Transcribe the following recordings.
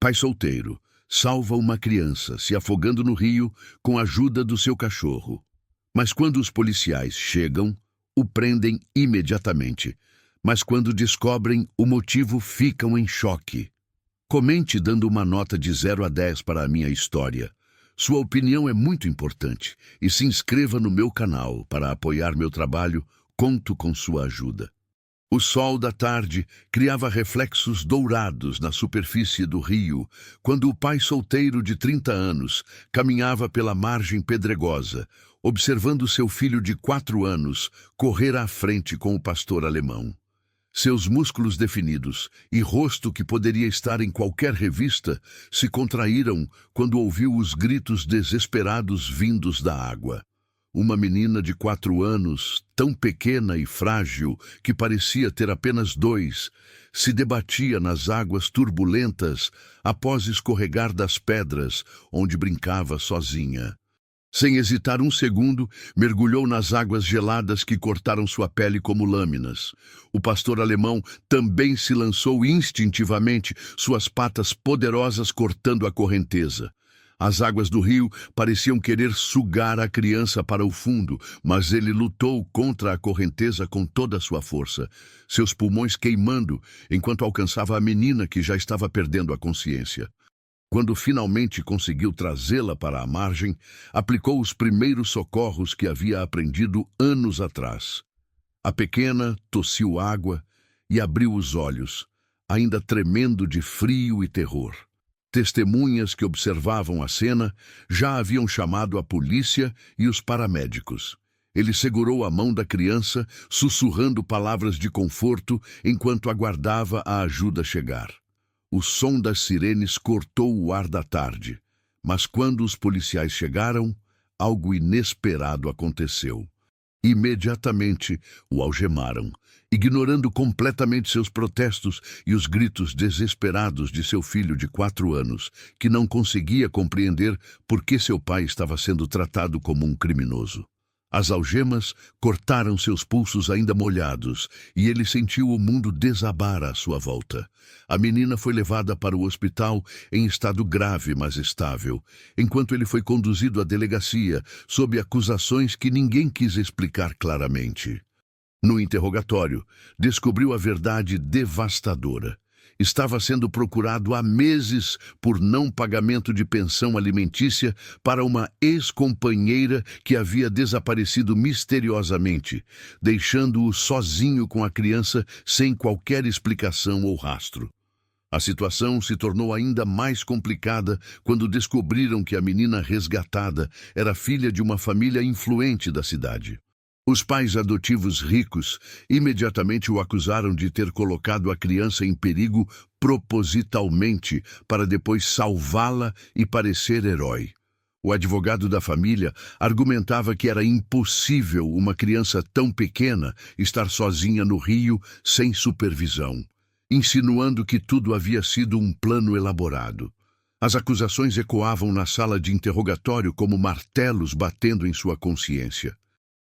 Pai solteiro salva uma criança se afogando no rio com a ajuda do seu cachorro. Mas quando os policiais chegam, o prendem imediatamente. Mas quando descobrem o motivo, ficam em choque. Comente dando uma nota de 0 a 10 para a minha história. Sua opinião é muito importante e se inscreva no meu canal para apoiar meu trabalho. Conto com sua ajuda. O sol da tarde criava reflexos dourados na superfície do rio, quando o pai solteiro de 30 anos caminhava pela margem pedregosa, observando seu filho de 4 anos correr à frente com o pastor alemão. Seus músculos definidos e rosto que poderia estar em qualquer revista se contraíram quando ouviu os gritos desesperados vindos da água. Uma menina de 4 anos, tão pequena e frágil que parecia ter apenas 2, se debatia nas águas turbulentas após escorregar das pedras onde brincava sozinha. Sem hesitar um segundo, mergulhou nas águas geladas que cortaram sua pele como lâminas. O pastor alemão também se lançou instintivamente, suas patas poderosas cortando a correnteza. As águas do rio pareciam querer sugar a criança para o fundo, mas ele lutou contra a correnteza com toda a sua força, seus pulmões queimando enquanto alcançava a menina que já estava perdendo a consciência. Quando finalmente conseguiu trazê-la para a margem, aplicou os primeiros socorros que havia aprendido anos atrás. A pequena tossiu água e abriu os olhos, ainda tremendo de frio e terror. Testemunhas que observavam a cena já haviam chamado a polícia e os paramédicos. Ele segurou a mão da criança, sussurrando palavras de conforto enquanto aguardava a ajuda chegar. O som das sirenes cortou o ar da tarde, mas quando os policiais chegaram, algo inesperado aconteceu. Imediatamente o algemaram, ignorando completamente seus protestos e os gritos desesperados de seu filho de 4 anos, que não conseguia compreender por que seu pai estava sendo tratado como um criminoso. As algemas cortaram seus pulsos ainda molhados e ele sentiu o mundo desabar à sua volta. A menina foi levada para o hospital em estado grave, mas estável, enquanto ele foi conduzido à delegacia sob acusações que ninguém quis explicar claramente. No interrogatório, descobriu a verdade devastadora. Estava sendo procurado há meses por não pagamento de pensão alimentícia para uma ex-companheira que havia desaparecido misteriosamente, deixando-o sozinho com a criança sem qualquer explicação ou rastro. A situação se tornou ainda mais complicada quando descobriram que a menina resgatada era filha de uma família influente da cidade. Os pais adotivos ricos imediatamente o acusaram de ter colocado a criança em perigo propositalmente para depois salvá-la e parecer herói. O advogado da família argumentava que era impossível uma criança tão pequena estar sozinha no rio sem supervisão, insinuando que tudo havia sido um plano elaborado. As acusações ecoavam na sala de interrogatório como martelos batendo em sua consciência.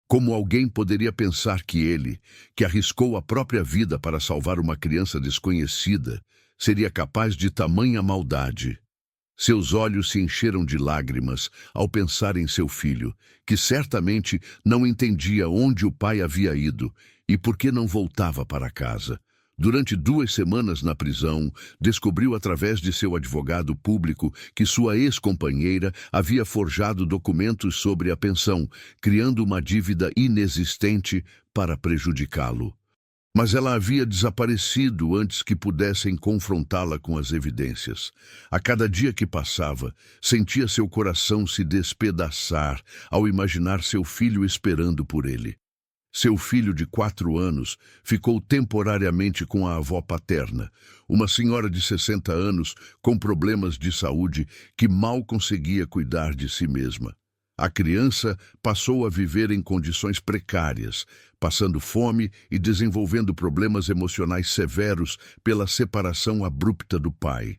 Como alguém poderia pensar que ele, que arriscou a própria vida para salvar uma criança desconhecida, seria capaz de tamanha maldade? Seus olhos se encheram de lágrimas ao pensar em seu filho, que certamente não entendia onde o pai havia ido e por que não voltava para casa. Durante 2 semanas na prisão, descobriu através de seu advogado público que sua ex-companheira havia forjado documentos sobre a pensão, criando uma dívida inexistente para prejudicá-lo. Mas ela havia desaparecido antes que pudessem confrontá-la com as evidências. A cada dia que passava, sentia seu coração se despedaçar ao imaginar seu filho esperando por ele. Seu filho de 4 anos ficou temporariamente com a avó paterna, uma senhora de 60 anos com problemas de saúde que mal conseguia cuidar de si mesma. A criança passou a viver em condições precárias, passando fome e desenvolvendo problemas emocionais severos pela separação abrupta do pai.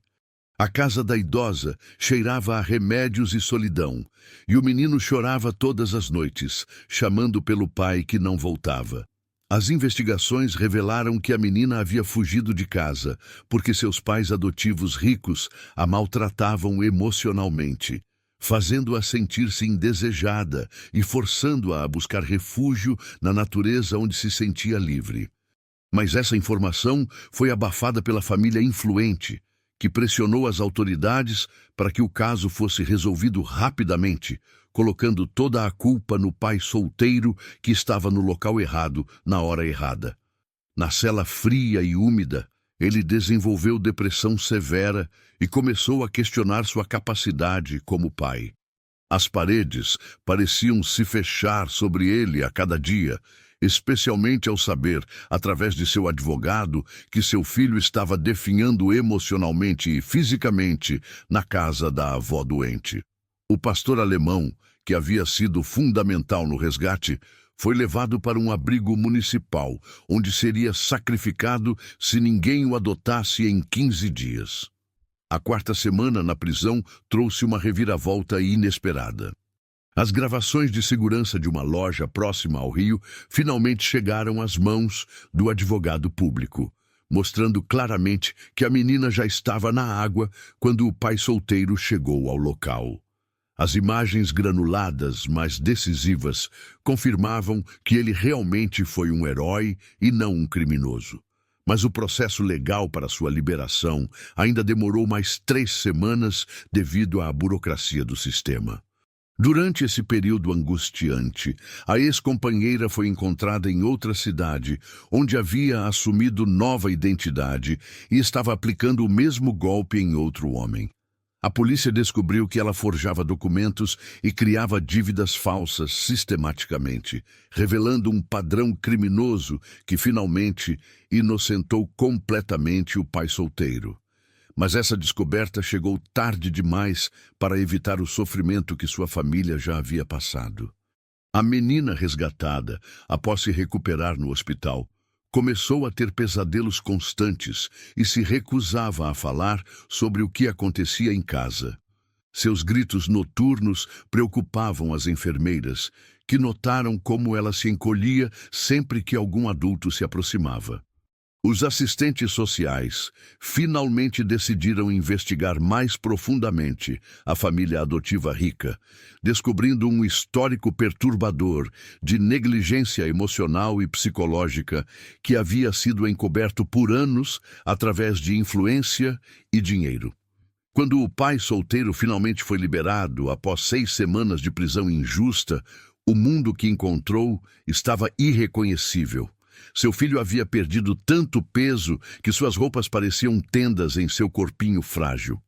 A casa da idosa cheirava a remédios e solidão, e o menino chorava todas as noites, chamando pelo pai que não voltava. As investigações revelaram que a menina havia fugido de casa porque seus pais adotivos ricos a maltratavam emocionalmente, fazendo-a sentir-se indesejada e forçando-a a buscar refúgio na natureza onde se sentia livre. Mas essa informação foi abafada pela família influente, que pressionou as autoridades para que o caso fosse resolvido rapidamente, colocando toda a culpa no pai solteiro que estava no local errado, na hora errada. Na cela fria e úmida, ele desenvolveu depressão severa e começou a questionar sua capacidade como pai. As paredes pareciam se fechar sobre ele a cada dia, especialmente ao saber, através de seu advogado, que seu filho estava definhando emocionalmente e fisicamente na casa da avó doente. O pastor alemão, que havia sido fundamental no resgate, foi levado para um abrigo municipal, onde seria sacrificado se ninguém o adotasse em 15 dias. A quarta semana na prisão trouxe uma reviravolta inesperada. As gravações de segurança de uma loja próxima ao rio finalmente chegaram às mãos do advogado público, mostrando claramente que a menina já estava na água quando o pai solteiro chegou ao local. As imagens granuladas, mas decisivas, confirmavam que ele realmente foi um herói e não um criminoso. Mas o processo legal para sua liberação ainda demorou mais 3 semanas devido à burocracia do sistema. Durante esse período angustiante, a ex-companheira foi encontrada em outra cidade, onde havia assumido nova identidade e estava aplicando o mesmo golpe em outro homem. A polícia descobriu que ela forjava documentos e criava dívidas falsas sistematicamente, revelando um padrão criminoso que finalmente inocentou completamente o pai solteiro. Mas essa descoberta chegou tarde demais para evitar o sofrimento que sua família já havia passado. A menina resgatada, após se recuperar no hospital, começou a ter pesadelos constantes e se recusava a falar sobre o que acontecia em casa. Seus gritos noturnos preocupavam as enfermeiras, que notaram como ela se encolhia sempre que algum adulto se aproximava. Os assistentes sociais finalmente decidiram investigar mais profundamente a família adotiva rica, descobrindo um histórico perturbador de negligência emocional e psicológica que havia sido encoberto por anos através de influência e dinheiro. Quando o pai solteiro finalmente foi liberado após 6 semanas de prisão injusta, o mundo que encontrou estava irreconhecível. Seu filho havia perdido tanto peso que suas roupas pareciam tendas em seu corpinho frágil.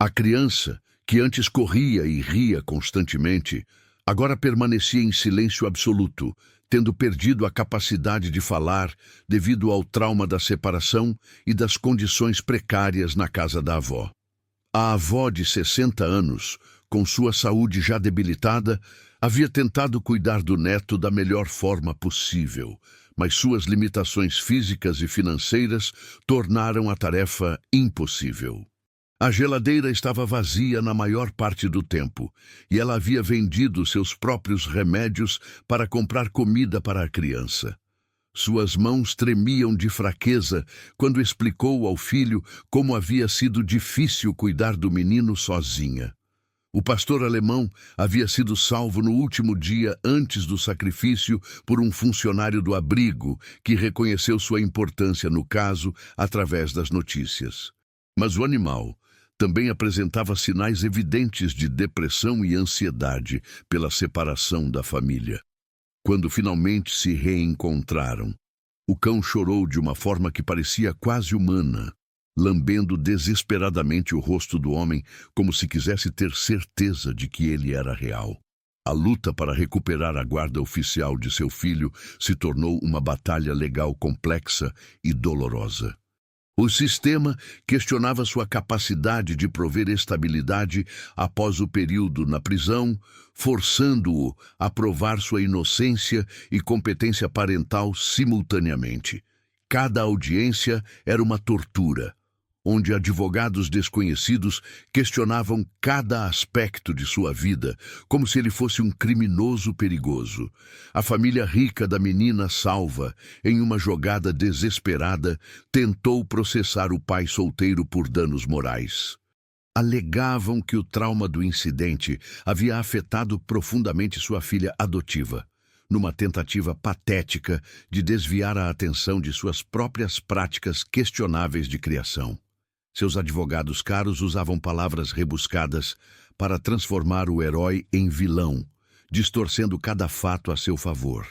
A criança, que antes corria e ria constantemente, agora permanecia em silêncio absoluto, tendo perdido a capacidade de falar devido ao trauma da separação e das condições precárias na casa da avó. A avó de 60 anos, com sua saúde já debilitada, havia tentado cuidar do neto da melhor forma possível, mas suas limitações físicas e financeiras tornaram a tarefa impossível. A geladeira estava vazia na maior parte do tempo, e ela havia vendido seus próprios remédios para comprar comida para a criança. Suas mãos tremiam de fraqueza quando explicou ao filho como havia sido difícil cuidar do menino sozinha. O pastor alemão havia sido salvo no último dia antes do sacrifício por um funcionário do abrigo que reconheceu sua importância no caso através das notícias. Mas o animal também apresentava sinais evidentes de depressão e ansiedade pela separação da família. Quando finalmente se reencontraram, o cão chorou de uma forma que parecia quase humana, lambendo desesperadamente o rosto do homem como se quisesse ter certeza de que ele era real. A luta para recuperar a guarda oficial de seu filho se tornou uma batalha legal complexa e dolorosa. O sistema questionava sua capacidade de prover estabilidade após o período na prisão, forçando-o a provar sua inocência e competência parental simultaneamente. Cada audiência era uma tortura. onde advogados desconhecidos questionavam cada aspecto de sua vida, como se ele fosse um criminoso perigoso. A família rica da menina salva, em uma jogada desesperada, tentou processar o pai solteiro por danos morais. Alegavam que o trauma do incidente havia afetado profundamente sua filha adotiva, numa tentativa patética de desviar a atenção de suas próprias práticas questionáveis de criação. Seus advogados caros usavam palavras rebuscadas para transformar o herói em vilão, distorcendo cada fato a seu favor.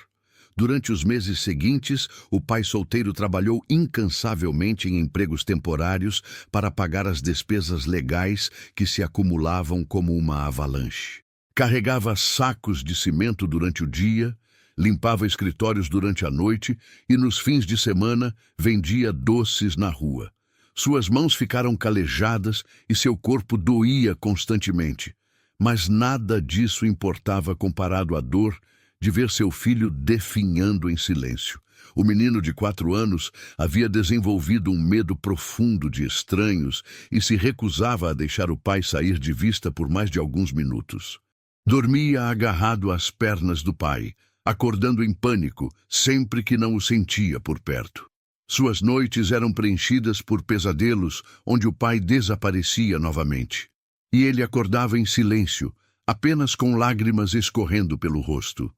Durante os meses seguintes, o pai solteiro trabalhou incansavelmente em empregos temporários para pagar as despesas legais que se acumulavam como uma avalanche. Carregava sacos de cimento durante o dia, limpava escritórios durante a noite e, nos fins de semana, vendia doces na rua. Suas mãos ficaram calejadas e seu corpo doía constantemente. Mas nada disso importava comparado à dor de ver seu filho definhando em silêncio. O menino de 4 anos havia desenvolvido um medo profundo de estranhos e se recusava a deixar o pai sair de vista por mais de alguns minutos. Dormia agarrado às pernas do pai, acordando em pânico sempre que não o sentia por perto. Suas noites eram preenchidas por pesadelos onde o pai desaparecia novamente. E ele acordava em silêncio, apenas com lágrimas escorrendo pelo rosto.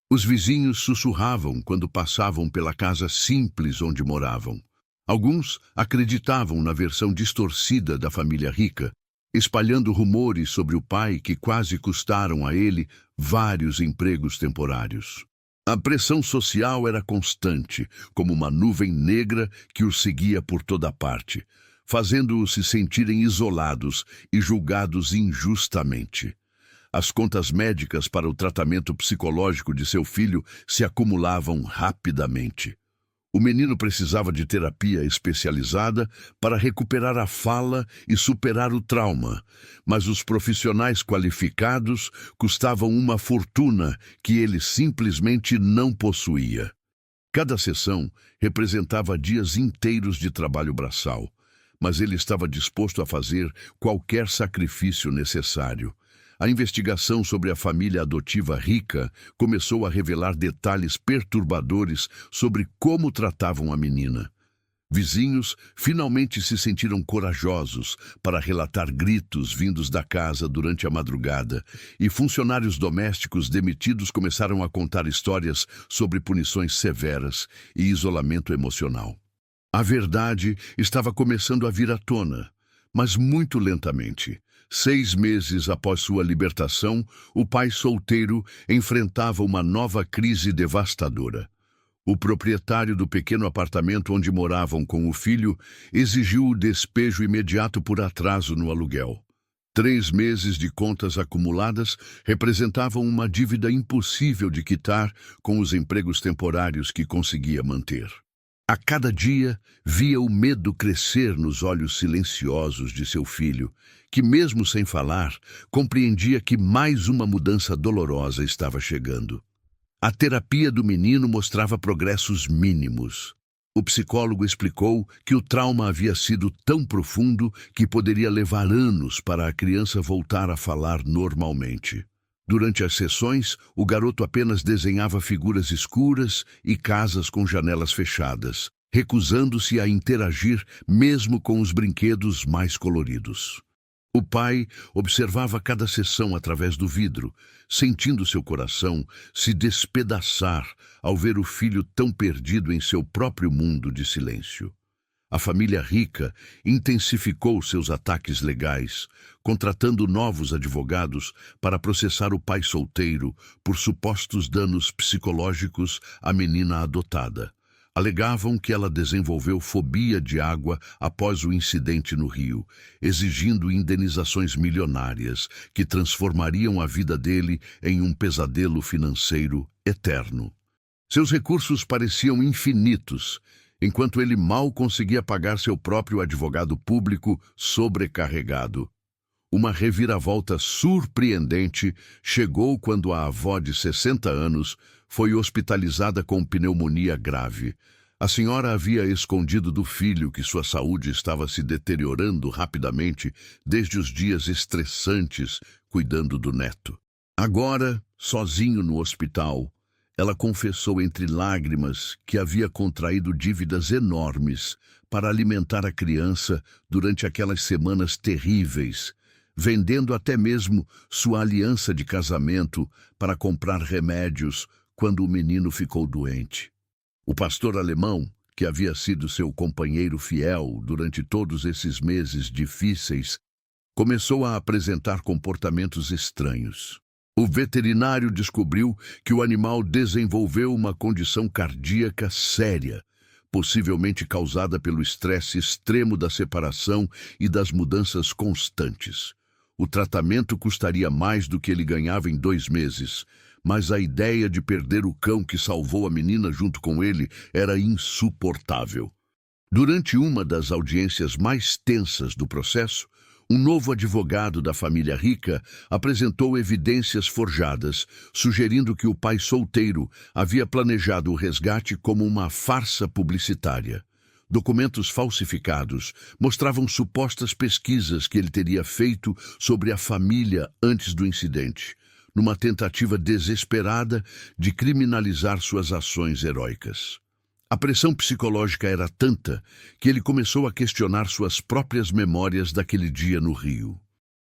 Os vizinhos sussurravam quando passavam pela casa simples onde moravam. Alguns acreditavam na versão distorcida da família rica, espalhando rumores sobre o pai que quase custaram a ele vários empregos temporários. A pressão social era constante, como uma nuvem negra que os seguia por toda parte, fazendo-os se sentirem isolados e julgados injustamente. As contas médicas para o tratamento psicológico de seu filho se acumulavam rapidamente. O menino precisava de terapia especializada para recuperar a fala e superar o trauma, mas os profissionais qualificados custavam uma fortuna que ele simplesmente não possuía. Cada sessão representava dias inteiros de trabalho braçal, mas ele estava disposto a fazer qualquer sacrifício necessário. A investigação sobre a família adotiva rica começou a revelar detalhes perturbadores sobre como tratavam a menina. Vizinhos finalmente se sentiram corajosos para relatar gritos vindos da casa durante a madrugada, e funcionários domésticos demitidos começaram a contar histórias sobre punições severas e isolamento emocional. A verdade estava começando a vir à tona, mas muito lentamente. 6 meses após sua libertação, o pai solteiro enfrentava uma nova crise devastadora. O proprietário do pequeno apartamento onde moravam com o filho exigiu o despejo imediato por atraso no aluguel. 3 meses de contas acumuladas representavam uma dívida impossível de quitar com os empregos temporários que conseguia manter. A cada dia, via o medo crescer nos olhos silenciosos de seu filho, que, mesmo sem falar, compreendia que mais uma mudança dolorosa estava chegando. A terapia do menino mostrava progressos mínimos. O psicólogo explicou que o trauma havia sido tão profundo que poderia levar anos para a criança voltar a falar normalmente. Durante as sessões, o garoto apenas desenhava figuras escuras e casas com janelas fechadas, recusando-se a interagir mesmo com os brinquedos mais coloridos. O pai observava cada sessão através do vidro, sentindo seu coração se despedaçar ao ver o filho tão perdido em seu próprio mundo de silêncio. A família rica intensificou seus ataques legais, contratando novos advogados para processar o pai solteiro por supostos danos psicológicos à menina adotada. Alegavam que ela desenvolveu fobia de água após o incidente no rio, exigindo indenizações milionárias que transformariam a vida dele em um pesadelo financeiro eterno. Seus recursos pareciam infinitos, enquanto ele mal conseguia pagar seu próprio advogado público sobrecarregado. Uma reviravolta surpreendente chegou quando a avó de 60 anos foi hospitalizada com pneumonia grave. A senhora havia escondido do filho que sua saúde estava se deteriorando rapidamente desde os dias estressantes cuidando do neto. Agora, sozinho no hospital, ela confessou entre lágrimas que havia contraído dívidas enormes para alimentar a criança durante aquelas semanas terríveis, vendendo até mesmo sua aliança de casamento para comprar remédios quando o menino ficou doente. O pastor alemão, que havia sido seu companheiro fiel durante todos esses meses difíceis, começou a apresentar comportamentos estranhos. O veterinário descobriu que o animal desenvolveu uma condição cardíaca séria, possivelmente causada pelo estresse extremo da separação e das mudanças constantes. O tratamento custaria mais do que ele ganhava em 2 meses, mas a ideia de perder o cão que salvou a menina junto com ele era insuportável. Durante uma das audiências mais tensas do processo, um novo advogado da família rica apresentou evidências forjadas, sugerindo que o pai solteiro havia planejado o resgate como uma farsa publicitária. Documentos falsificados mostravam supostas pesquisas que ele teria feito sobre a família antes do incidente, numa tentativa desesperada de criminalizar suas ações heróicas. A pressão psicológica era tanta que ele começou a questionar suas próprias memórias daquele dia no Rio.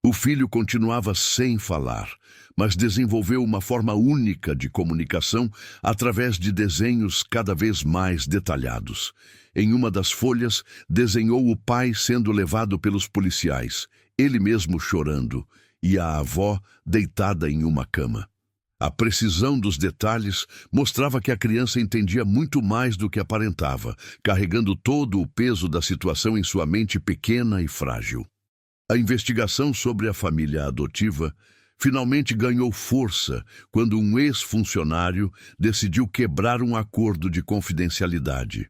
O filho continuava sem falar, mas desenvolveu uma forma única de comunicação através de desenhos cada vez mais detalhados. Em uma das folhas, desenhou o pai sendo levado pelos policiais, ele mesmo chorando, e a avó deitada em uma cama. A precisão dos detalhes mostrava que a criança entendia muito mais do que aparentava, carregando todo o peso da situação em sua mente pequena e frágil. A investigação sobre a família adotiva finalmente ganhou força quando um ex-funcionário decidiu quebrar um acordo de confidencialidade.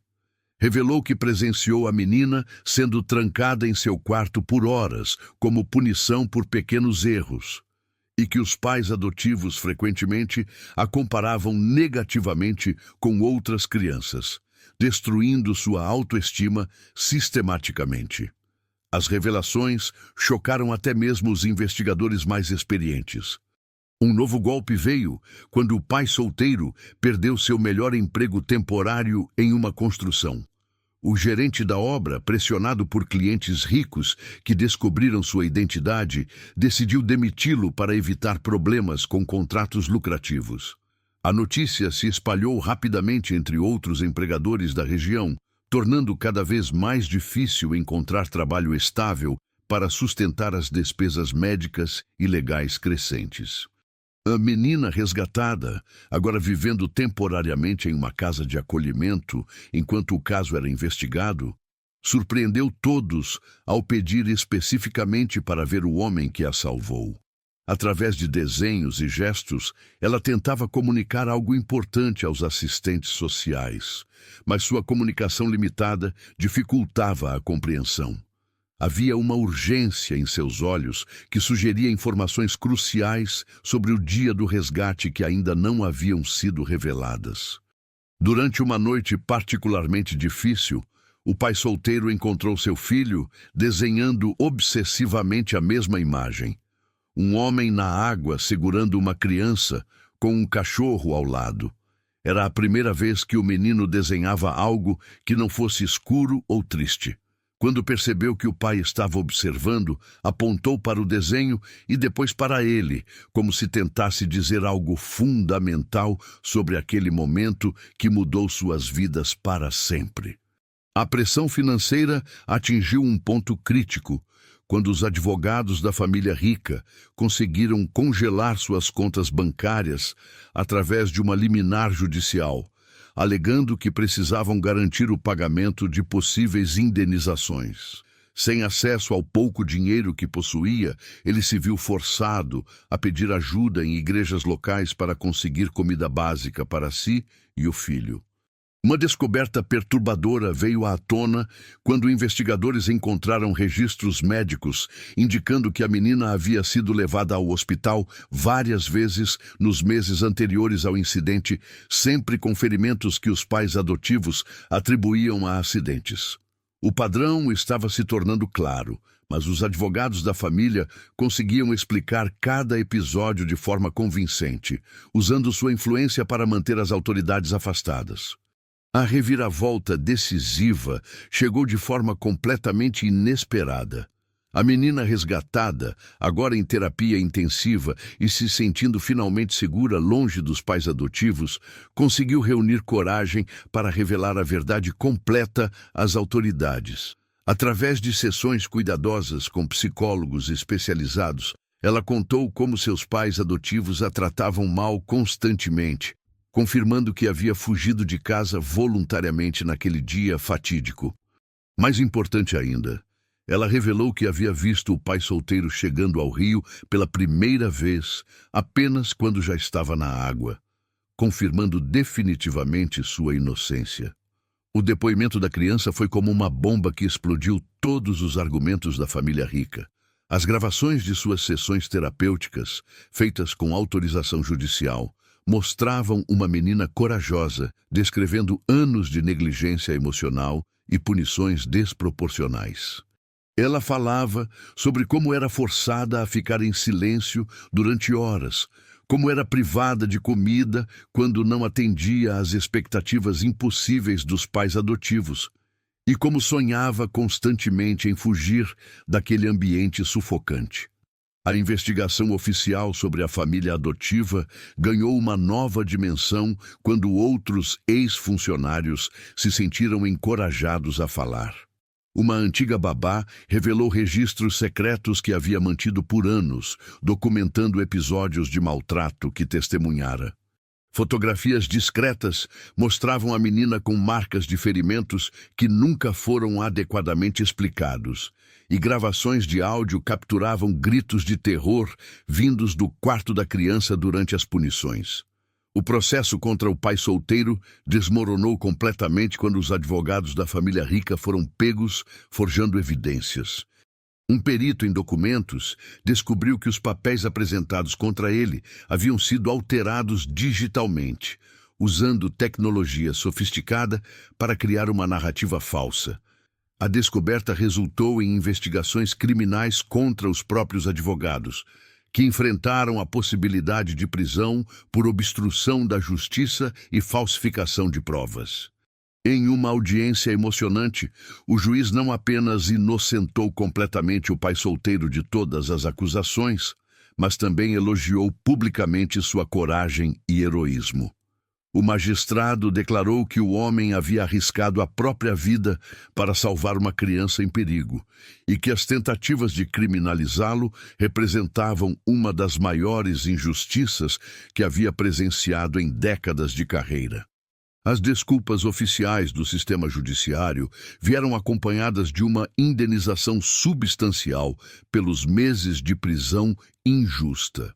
Revelou que presenciou a menina sendo trancada em seu quarto por horas, como punição por pequenos erros, e que os pais adotivos frequentemente a comparavam negativamente com outras crianças, destruindo sua autoestima sistematicamente. As revelações chocaram até mesmo os investigadores mais experientes. Um novo golpe veio quando o pai solteiro perdeu seu melhor emprego temporário em uma construção. O gerente da obra, pressionado por clientes ricos que descobriram sua identidade, decidiu demiti-lo para evitar problemas com contratos lucrativos. A notícia se espalhou rapidamente entre outros empregadores da região, tornando cada vez mais difícil encontrar trabalho estável para sustentar as despesas médicas e legais crescentes. A menina resgatada, agora vivendo temporariamente em uma casa de acolhimento enquanto o caso era investigado, surpreendeu todos ao pedir especificamente para ver o homem que a salvou. Através de desenhos e gestos, ela tentava comunicar algo importante aos assistentes sociais, mas sua comunicação limitada dificultava a compreensão. Havia uma urgência em seus olhos que sugeria informações cruciais sobre o dia do resgate que ainda não haviam sido reveladas. Durante uma noite particularmente difícil, o pai solteiro encontrou seu filho desenhando obsessivamente a mesma imagem. Um homem na água segurando uma criança com um cachorro ao lado. Era a primeira vez que o menino desenhava algo que não fosse escuro ou triste. Quando percebeu que o pai estava observando, apontou para o desenho e depois para ele, como se tentasse dizer algo fundamental sobre aquele momento que mudou suas vidas para sempre. A pressão financeira atingiu um ponto crítico, quando os advogados da família rica conseguiram congelar suas contas bancárias através de uma liminar judicial, alegando que precisavam garantir o pagamento de possíveis indenizações. Sem acesso ao pouco dinheiro que possuía, ele se viu forçado a pedir ajuda em igrejas locais para conseguir comida básica para si e o filho. Uma descoberta perturbadora veio à tona quando investigadores encontraram registros médicos indicando que a menina havia sido levada ao hospital várias vezes nos meses anteriores ao incidente, sempre com ferimentos que os pais adotivos atribuíam a acidentes. O padrão estava se tornando claro, mas os advogados da família conseguiam explicar cada episódio de forma convincente, usando sua influência para manter as autoridades afastadas. A reviravolta decisiva chegou de forma completamente inesperada. A menina resgatada, agora em terapia intensiva e se sentindo finalmente segura longe dos pais adotivos, conseguiu reunir coragem para revelar a verdade completa às autoridades. Através de sessões cuidadosas com psicólogos especializados, ela contou como seus pais adotivos a tratavam mal constantemente, confirmando que havia fugido de casa voluntariamente naquele dia fatídico. Mais importante ainda, ela revelou que havia visto o pai solteiro chegando ao rio pela primeira vez, apenas quando já estava na água, confirmando definitivamente sua inocência. O depoimento da criança foi como uma bomba que explodiu todos os argumentos da família rica. As gravações de suas sessões terapêuticas, feitas com autorização judicial, mostravam uma menina corajosa, descrevendo anos de negligência emocional e punições desproporcionais. Ela falava sobre como era forçada a ficar em silêncio durante horas, como era privada de comida quando não atendia às expectativas impossíveis dos pais adotivos, e como sonhava constantemente em fugir daquele ambiente sufocante. A investigação oficial sobre a família adotiva ganhou uma nova dimensão quando outros ex-funcionários se sentiram encorajados a falar. Uma antiga babá revelou registros secretos que havia mantido por anos, documentando episódios de maltrato que testemunhara. Fotografias discretas mostravam a menina com marcas de ferimentos que nunca foram adequadamente explicados, e gravações de áudio capturavam gritos de terror vindos do quarto da criança durante as punições. O processo contra o pai solteiro desmoronou completamente quando os advogados da família rica foram pegos forjando evidências. Um perito em documentos descobriu que os papéis apresentados contra ele haviam sido alterados digitalmente, usando tecnologia sofisticada para criar uma narrativa falsa. A descoberta resultou em investigações criminais contra os próprios advogados, que enfrentaram a possibilidade de prisão por obstrução da justiça e falsificação de provas. Em uma audiência emocionante, o juiz não apenas inocentou completamente o pai solteiro de todas as acusações, mas também elogiou publicamente sua coragem e heroísmo. O magistrado declarou que o homem havia arriscado a própria vida para salvar uma criança em perigo e que as tentativas de criminalizá-lo representavam uma das maiores injustiças que havia presenciado em décadas de carreira. As desculpas oficiais do sistema judiciário vieram acompanhadas de uma indenização substancial pelos meses de prisão injusta.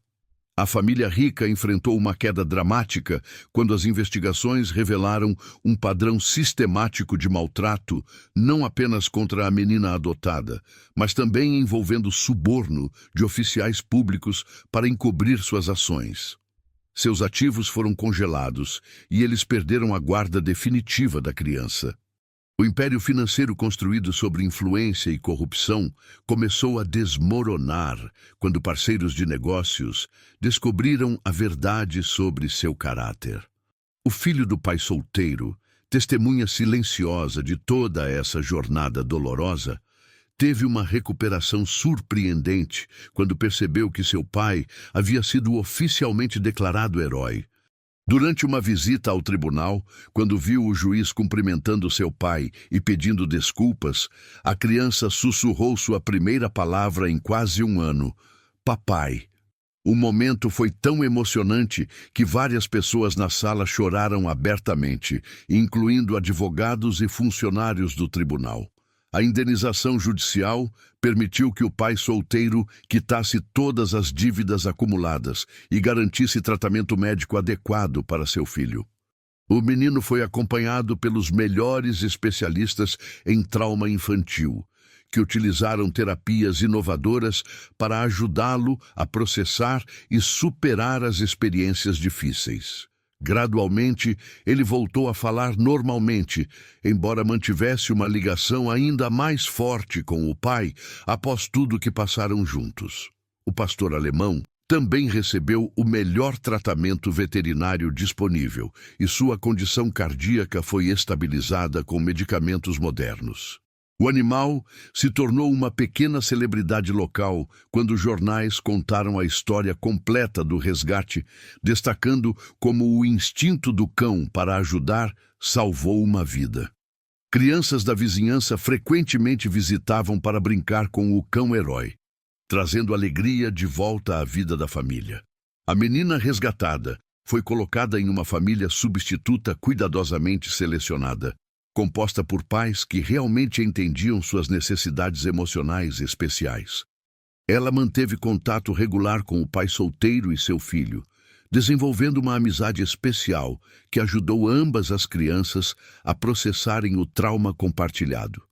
A família rica enfrentou uma queda dramática quando as investigações revelaram um padrão sistemático de maltrato, não apenas contra a menina adotada, mas também envolvendo suborno de oficiais públicos para encobrir suas ações. Seus ativos foram congelados e eles perderam a guarda definitiva da criança. O império financeiro construído sobre influência e corrupção começou a desmoronar quando parceiros de negócios descobriram a verdade sobre seu caráter. O filho do pai solteiro, testemunha silenciosa de toda essa jornada dolorosa, teve uma recuperação surpreendente quando percebeu que seu pai havia sido oficialmente declarado herói. Durante uma visita ao tribunal, quando viu o juiz cumprimentando seu pai e pedindo desculpas, a criança sussurrou sua primeira palavra em quase um ano: "Papai". O momento foi tão emocionante que várias pessoas na sala choraram abertamente, incluindo advogados e funcionários do tribunal. A indenização judicial permitiu que o pai solteiro quitasse todas as dívidas acumuladas e garantisse tratamento médico adequado para seu filho. O menino foi acompanhado pelos melhores especialistas em trauma infantil, que utilizaram terapias inovadoras para ajudá-lo a processar e superar as experiências difíceis. Gradualmente, ele voltou a falar normalmente, embora mantivesse uma ligação ainda mais forte com o pai após tudo que passaram juntos. O pastor alemão também recebeu o melhor tratamento veterinário disponível e sua condição cardíaca foi estabilizada com medicamentos modernos. O animal se tornou uma pequena celebridade local quando os jornais contaram a história completa do resgate, destacando como o instinto do cão para ajudar salvou uma vida. Crianças da vizinhança frequentemente visitavam para brincar com o cão-herói, trazendo alegria de volta à vida da família. A menina resgatada foi colocada em uma família substituta cuidadosamente selecionada, composta por pais que realmente entendiam suas necessidades emocionais especiais. Ela manteve contato regular com o pai solteiro e seu filho, desenvolvendo uma amizade especial que ajudou ambas as crianças a processarem o trauma compartilhado.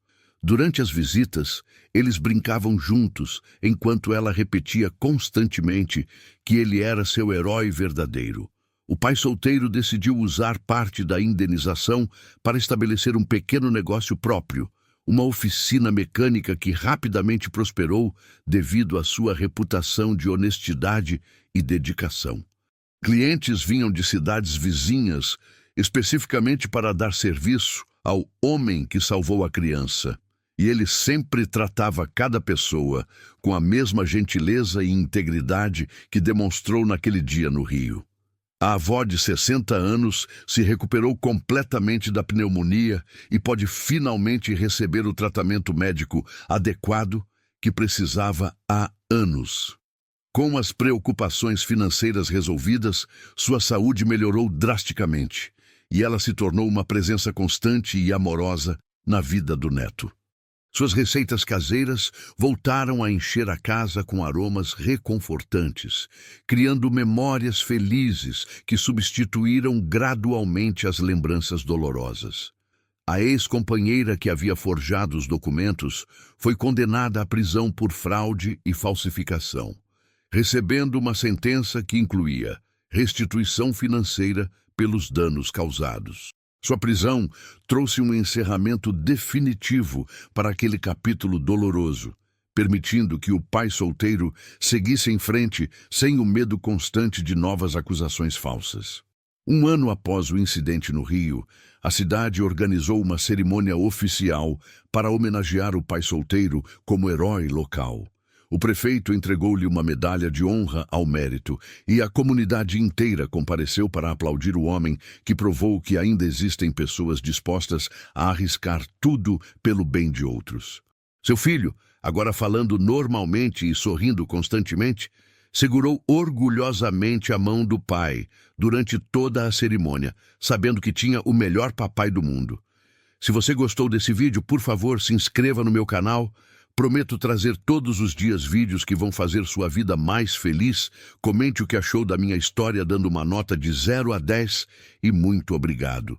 Durante as visitas, eles brincavam juntos, enquanto ela repetia constantemente que ele era seu herói verdadeiro. O pai solteiro decidiu usar parte da indenização para estabelecer um pequeno negócio próprio, uma oficina mecânica que rapidamente prosperou devido à sua reputação de honestidade e dedicação. Clientes vinham de cidades vizinhas, especificamente para dar serviço ao homem que salvou a criança, e ele sempre tratava cada pessoa com a mesma gentileza e integridade que demonstrou naquele dia no Rio. A avó de 60 anos se recuperou completamente da pneumonia e pode finalmente receber o tratamento médico adequado que precisava há anos. Com as preocupações financeiras resolvidas, sua saúde melhorou drasticamente e ela se tornou uma presença constante e amorosa na vida do neto. Suas receitas caseiras voltaram a encher a casa com aromas reconfortantes, criando memórias felizes que substituíram gradualmente as lembranças dolorosas. A ex-companheira que havia forjado os documentos foi condenada à prisão por fraude e falsificação, recebendo uma sentença que incluía restituição financeira pelos danos causados. Sua prisão trouxe um encerramento definitivo para aquele capítulo doloroso, permitindo que o pai solteiro seguisse em frente sem o medo constante de novas acusações falsas. Um ano após o incidente no Rio, a cidade organizou uma cerimônia oficial para homenagear o pai solteiro como herói local. O prefeito entregou-lhe uma medalha de honra ao mérito e a comunidade inteira compareceu para aplaudir o homem que provou que ainda existem pessoas dispostas a arriscar tudo pelo bem de outros. Seu filho, agora falando normalmente e sorrindo constantemente, segurou orgulhosamente a mão do pai durante toda a cerimônia, sabendo que tinha o melhor papai do mundo. Se você gostou desse vídeo, por favor, se inscreva no meu canal. Prometo trazer todos os dias vídeos que vão fazer sua vida mais feliz. Comente o que achou da minha história dando uma nota de 0 a 10 e muito obrigado.